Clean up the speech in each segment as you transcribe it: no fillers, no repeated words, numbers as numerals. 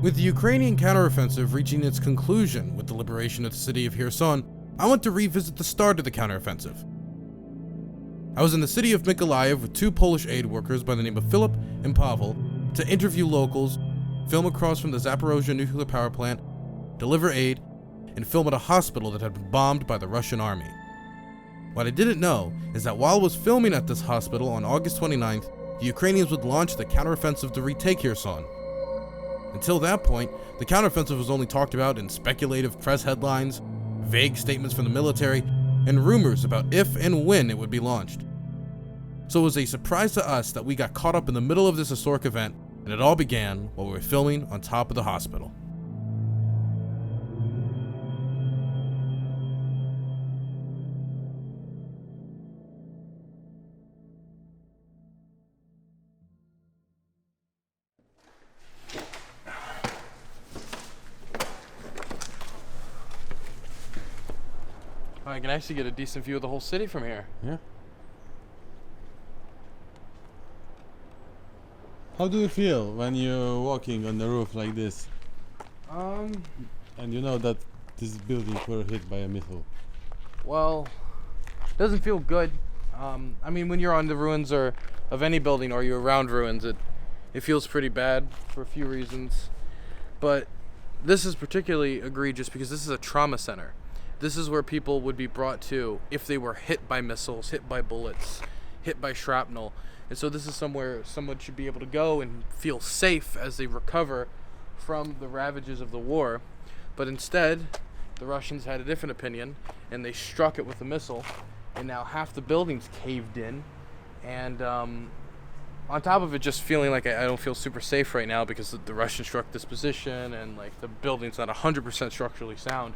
With the Ukrainian counteroffensive reaching its conclusion with the liberation of the city of Kherson, I want to revisit the start of the counteroffensive. I was in the city of Mykolaiv with two Polish aid workers by the name of Filip and Pawel to interview locals, film across from the Zaporozhye nuclear power plant, deliver aid, and film at a hospital that had been bombed by the Russian army. What I didn't know is that while I was filming at this hospital on August 29th, the Ukrainians would launch the counteroffensive to retake Kherson. Until that point, the counteroffensive was only talked about in speculative press headlines, vague statements from the military, and rumors about if and when it would be launched. So it was a surprise to us that we got caught up in the middle of this historic event, and it all began while we were filming on top of the hospital. I can actually get a decent view of the whole city from here. Yeah. How do you feel when you're walking on the roof like this? And you know that these buildings were hit by a missile? Well, it doesn't feel good. I mean, when you're on the ruins or of any building or you're around ruins, it feels pretty bad for a few reasons. But this is particularly egregious because this is a trauma center. This is where people would be brought to if they were hit by missiles, hit by bullets, hit by shrapnel. And so this is somewhere someone should be able to go and feel safe as they recover from the ravages of the war. But instead, the Russians had a different opinion, and they struck it with a missile, and now half the building's caved in. And on top of it, just feeling like I don't feel super safe right now because the Russians struck this position, and like the building's not 100% structurally sound.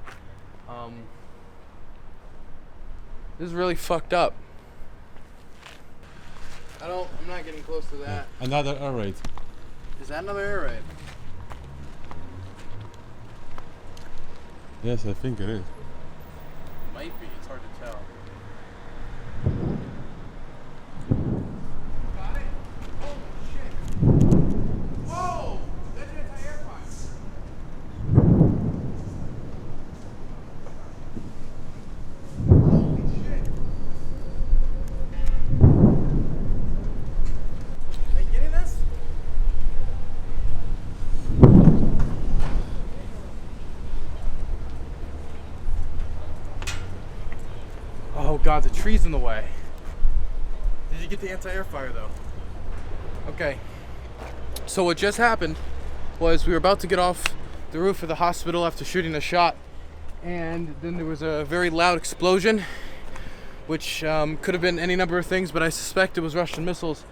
This is really fucked up. I'm not getting close to that. Another air raid. Is that another air raid? Yes, I think it is. Might be, it's hard to tell. Got it? Holy shit. Whoa! That's an anti-air fire. Holy shit. Are you getting this? Oh god, the tree's in the way. Did you get the anti-air fire though? Okay. So what just happened was we were about to get off the roof of the hospital after shooting a shot, and then there was a very loud explosion, which could have been any number of things, but I suspect it was Russian missiles.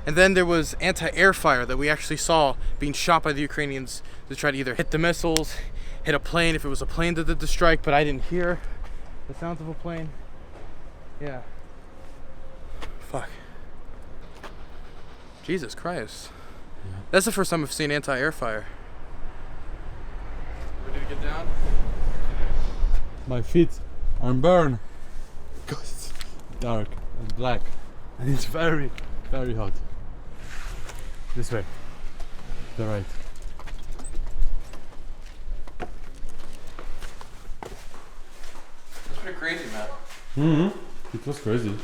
And then there was anti-air fire that we actually saw being shot by the Ukrainians to try to either hit the missiles, hit a plane if it was a plane that did the strike, but I didn't hear the sounds of a plane. Yeah. Fuck. Jesus Christ. Yeah. That's the first time I've seen anti-air fire. Ready to get down? My feet are burned because it's dark and black, and it's very, very hot. This way. The right. It's pretty crazy, man. Mm-hmm. It was crazy.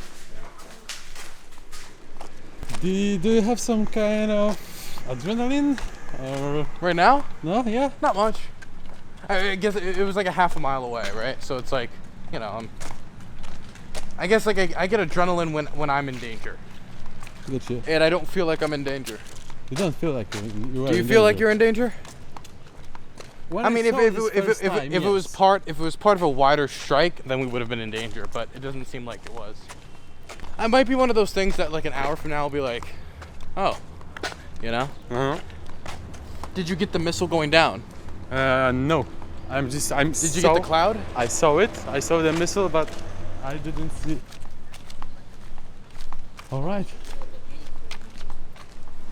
Do you have some kind of adrenaline? Or Right now? no? Yeah. Not much. I guess it was like a half a mile away, right? So it's like, you know, I guess like I get adrenaline when I'm in danger, Good shit. and I don't feel like I'm in danger. You don't feel like you are. Do you in feel like danger. you're in danger? When I mean, saw this first time, if it was yes. part of a wider strike, then we would have been in danger. But it doesn't seem like it was. I might be one of those things that like an hour from now I'll be like, oh, you know. Uh-huh. Did you get the missile going down? No. Did you get the cloud? I saw it. I saw the missile, but I didn't see. All right.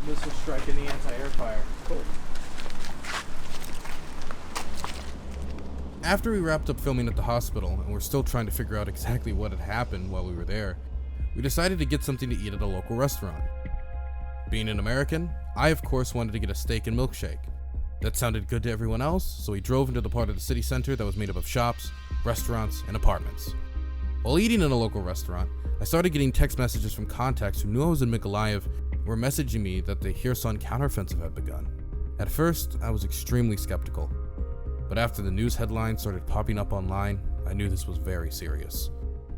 Missile striking the anti-air fire. Cool. After we wrapped up filming at the hospital and we're still trying to figure out exactly what had happened while we were there, we decided to get something to eat at a local restaurant. Being an American, I of course wanted to get a steak and milkshake. That sounded good to everyone else, so we drove into the part of the city center that was made up of shops, restaurants, and apartments. While eating in a local restaurant, I started getting text messages from contacts who knew I was in Mykolaiv and were messaging me that the Kherson counteroffensive had begun. At first, I was extremely skeptical, but after the news headlines started popping up online, I knew this was very serious.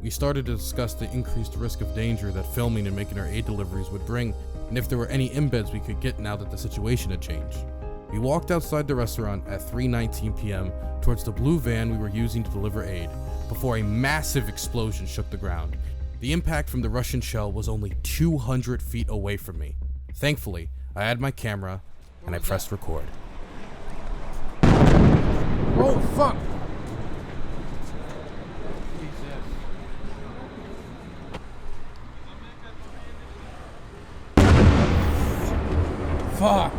We started to discuss the increased risk of danger that filming and making our aid deliveries would bring, and if there were any embeds we could get now that the situation had changed. We walked outside the restaurant at 3:19 p.m. towards the blue van we were using to deliver aid, before a massive explosion shook the ground. The impact from the Russian shell was only 200 feet away from me. Thankfully, I had my camera, and I pressed record. Oh, fuck! Fuck!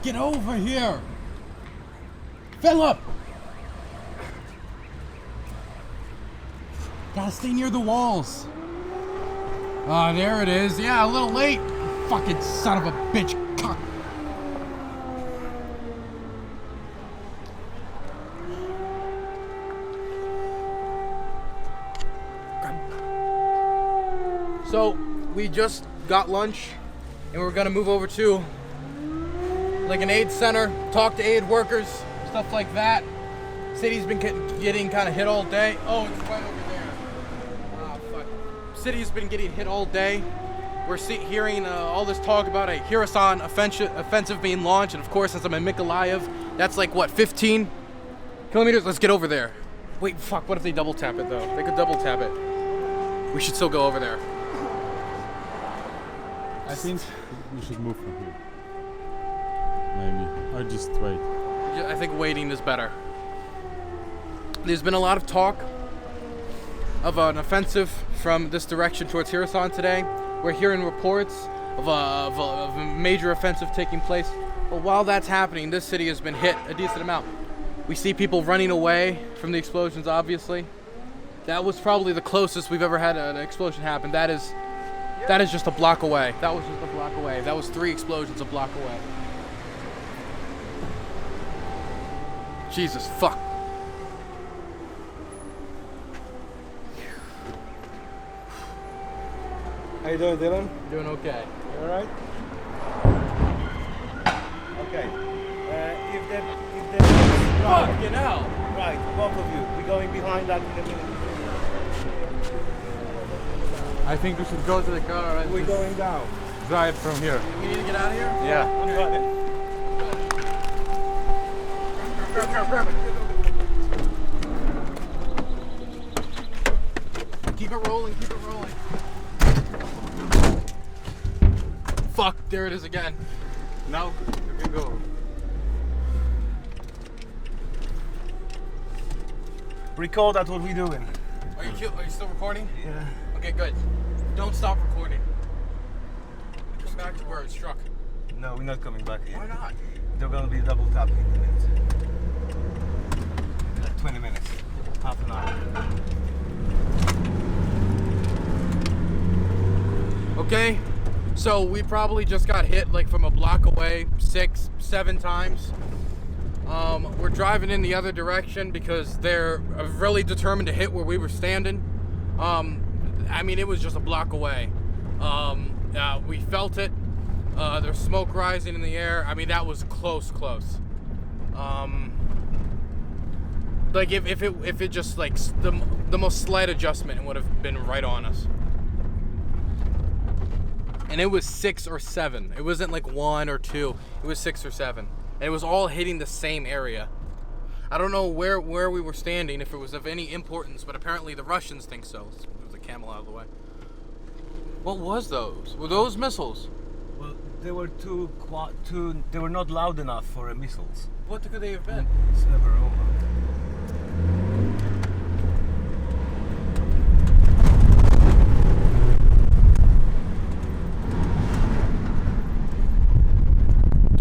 Get over here! Philip! Gotta stay near the walls. Ah, there it is. Yeah, a little late. Fucking son of a bitch. Cock. So, we just got lunch, and we're gonna move over to like an aid center, talk to aid workers, stuff like that. City's been getting kind of hit all day. Oh, it's right over there. Ah, fuck. City's been getting hit all day. We're hearing all this talk about a Kherson offensive being launched, and of course, since I'm in Mykolaiv, that's like what, 15 kilometers? Let's get over there. Wait, fuck. What if they double tap it though? They could double tap it. We should still go over there. I think we should move from here. Maybe. Or just wait. I think waiting is better. There's been a lot of talk of an offensive from this direction towards Kherson today. We're hearing reports of a major offensive taking place. But while that's happening, this city has been hit a decent amount. We see people running away from the explosions, obviously. That was probably the closest we've ever had an explosion happen. That is just a block away. That was just a block away. That was 3 explosions a block away. Jesus, fuck. How you doing, Dylan? Doing okay. You all right? Okay. If that Fucking hell. right, both of you. We're going behind that in a minute. I think we should go to the car and We're just going down. drive from here. We need to get out of here? Yeah. I'm running. Grab it. Keep it rolling, keep it rolling. Fuck, there it is again. Now you can go. Record that what we're doing. Are you still recording? Yeah. Okay, good. Don't stop recording. Come back to where it struck. No, we're not coming back here. Why not? They're gonna be double tapping in a minute. 20 minutes. Half an hour. Okay, so we probably just got hit like from a block away 6, 7 times. We're driving in the other direction because they're really determined to hit where we were standing. I mean, it was just a block away. We felt it. There's smoke rising in the air. I mean, that was close. Like if it just like the most slight adjustment, it would have been right on us. And it was 6 or 7. It wasn't like 1 or 2. It was 6 or 7. And it was all hitting the same area. I don't know where we were standing, if it was of any importance, but apparently the Russians think so. Let's move the camel out of the way. What was those? Were those missiles? Well, they were they were not loud enough for missiles. What could they have been? It's never over.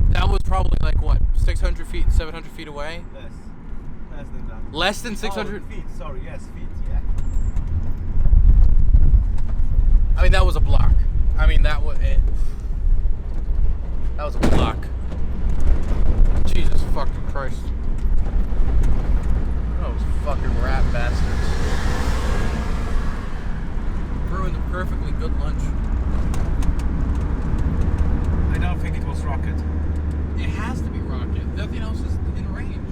That was probably like what, 600 feet, 700 feet away? Less than that. Less than 600? Oh, feet, sorry, yes, feet, yeah. I mean, that was a block. I mean, that was it. That was a block. Jesus fucking Christ. Those fucking rat bastards. Ruined a perfectly good lunch. I don't think it was rocket. It has to be rocket. Nothing else is in range.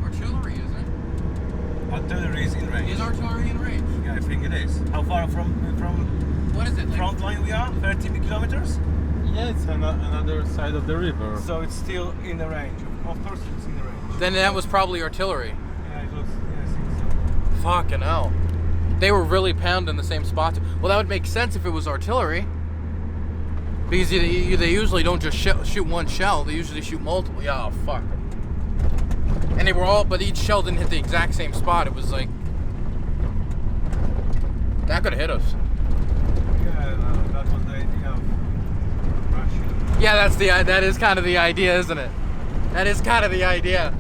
Artillery isn't. Artillery is in range. Is artillery in range? Yeah, I think it is. How far from What is it? Like, front line we are? 30 kilometers? Yeah, it's on another side of the river. So it's still in the range. Of course it's in the range. then that was probably artillery. Yeah, it looks, yeah, I think so. Fucking hell. They were really pounding the same spot. Well, that would make sense if it was artillery. Because they usually don't just shoot one shell. They usually shoot multiple. Yeah, oh, fuck. And they were all, but each shell didn't hit the exact same spot. It was like, that could have hit us. Yeah, that was the idea of Russia. Yeah, that is kind of the idea, isn't it? That is kind of the idea.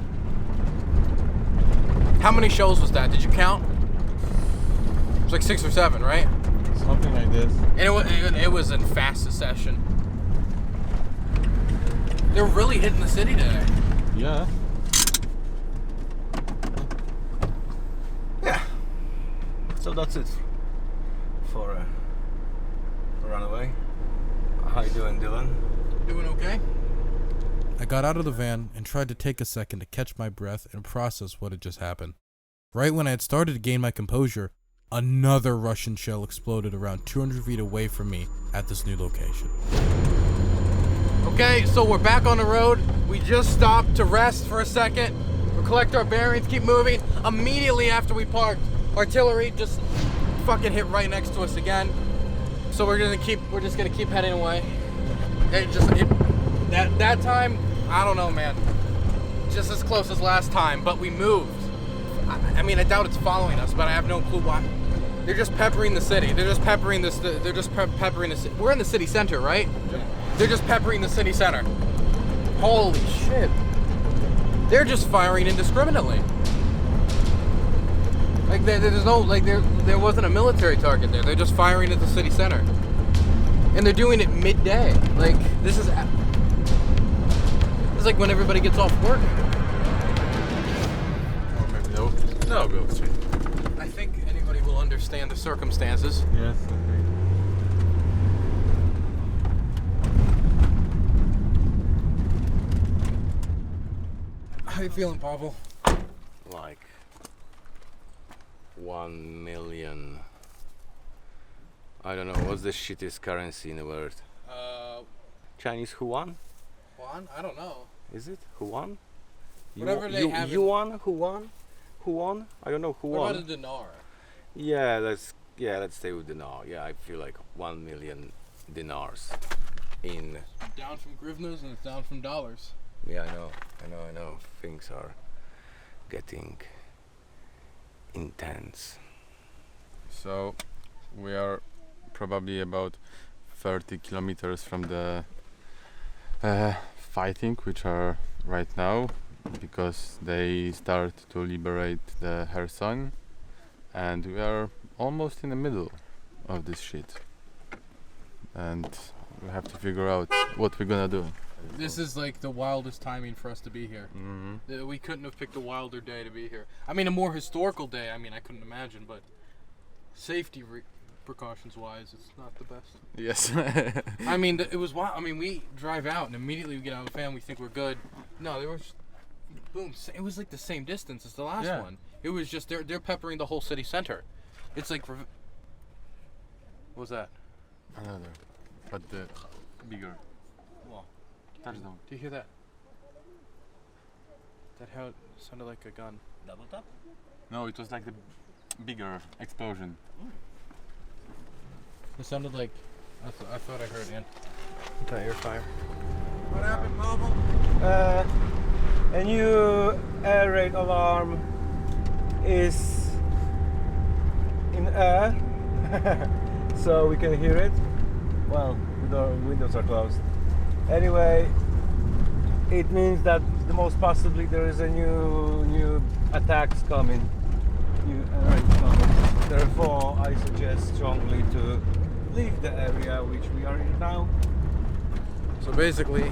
How many shells was that? Did you count? It was like 6 or 7, right? Something like this. And it was in fast succession. They're really hitting the city today. Yeah. Yeah. So that's it for runaway. How you doing, Dylan? Doing okay? I got out of the van and tried to take a second to catch my breath and process what had just happened. Right when I had started to gain my composure, another Russian shell exploded around 200 feet away from me at this new location. Okay, so we're back on the road. We just stopped to rest for a second. We'll collect our bearings, keep moving. Immediately after we parked, artillery just fucking hit right next to us again. So we're just gonna keep heading away. That time, I don't know, man. Just as close as last time, but we moved. I mean, I doubt it's following us, but I have no clue why. They're just peppering the city. They're just peppering this. They're just peppering the city. We're in the city center, right? Yeah. They're just peppering the city center. Holy shit! They're just firing indiscriminately. Like there's no there wasn't a military target there. They're just firing at the city center, and they're doing it midday. Like this is like when everybody gets off work. Or maybe no. No, go straight. I think anybody will understand the circumstances. Yes, okay. How you feeling, Pawel? Like 1 million. I don't know what's the shittest currency in the world. Chinese yuan? Juan? I don't know. Is it yuan? Whatever they have. Yuan? Yuan? I don't know What about a yuan. dinar? Yeah, let's stay with dinar. Yeah, I feel like 1 million dinars in. Down from grivnas and it's down from dollars. Yeah, I know. Things are getting intense. So we are probably about 30 kilometers from the fighting, which are right now, because they start to liberate the Kherson, and we are almost in the middle of this shit, and we have to figure out what we're gonna do. This is like the wildest timing for us to be here. Mm-hmm. We couldn't have picked a wilder day to be here. I mean, a more historical day. I mean, I couldn't imagine, but safety precautions wise, it's not the best. Yes. I mean, it was wild. I mean, we drive out and immediately we get out of the van. We think we're good. No, they were just, boom. It was like the same distance as the last one. It was just they're peppering the whole city center. It's like, what was that? Another, but the bigger. Wow. Touchdown. Do you hear that? That how it sounded like a gun. Double tap? No, it was like the bigger explosion. It sounded like I thought I heard Tire fire. What happened, Pawel? A new air raid alarm is in air, so we can hear it. Well, the windows are closed. Anyway, it means that the most possibly there is a new attacks coming, new air raid coming. Therefore, I suggest strongly to leave the area which we are in now So basically,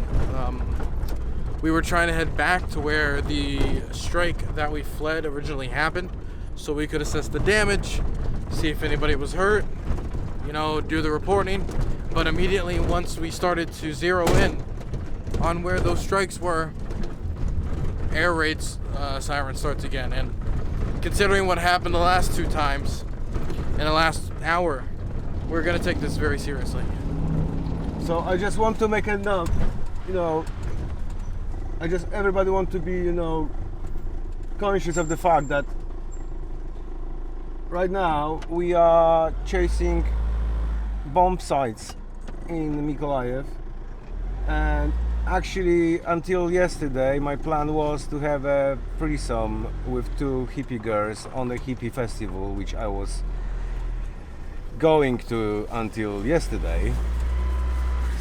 we were trying to head back to where the strike that we fled originally happened, so we could assess the damage, see if anybody was hurt, you know, do the reporting. But immediately, once we started to zero in on where those strikes were, air raids siren starts again. And considering what happened the last 2 times in the last hour, we're gonna take this very seriously. So I just want to make a note, you know, everybody want to be, you know, conscious of the fact that right now we are chasing bomb sites in Mykolaiv, and actually until yesterday my plan was to have a threesome with 2 hippie girls on the hippie festival, which I was going to until yesterday.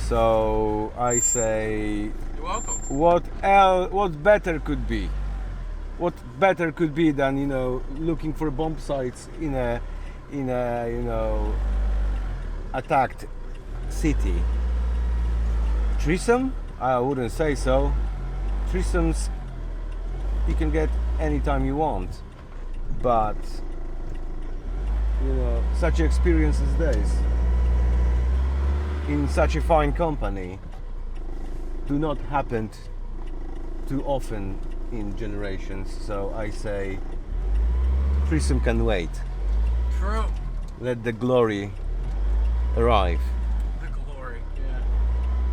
So I say, You're welcome. what better could be? What better could be than, you know, looking for bomb sites in a you know, attacked city? Threesome? I wouldn't say so. Threesomes you can get anytime you want, but you know, such experience as this in such a fine company do not happen too often in generations. So I say threesome can wait. True. Let the glory arrive. The glory, yeah.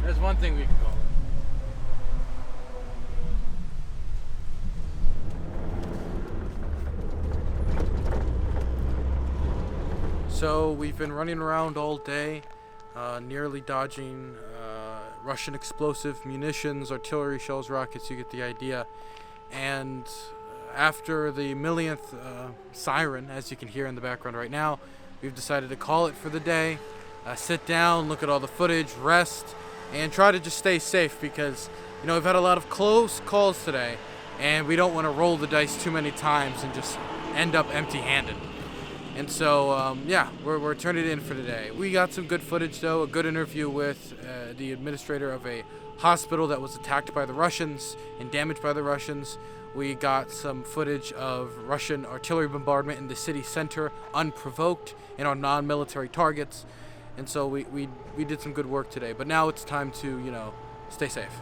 There's one thing we can call it. So we've been running around all day, nearly dodging Russian explosive munitions, artillery shells, rockets, you get the idea. And after the millionth siren, as you can hear in the background right now, we've decided to call it for the day, sit down, look at all the footage, rest, and try to just stay safe because, you know, we've had a lot of close calls today, and we don't want to roll the dice too many times and just end up empty-handed. And so, yeah, we're turning it in for today. We got some good footage, though, a good interview with the administrator of a hospital that was attacked by the Russians and damaged by the Russians. We got some footage of Russian artillery bombardment in the city center, unprovoked, in our non-military targets. And so we did some good work today. But now it's time to, you know, stay safe.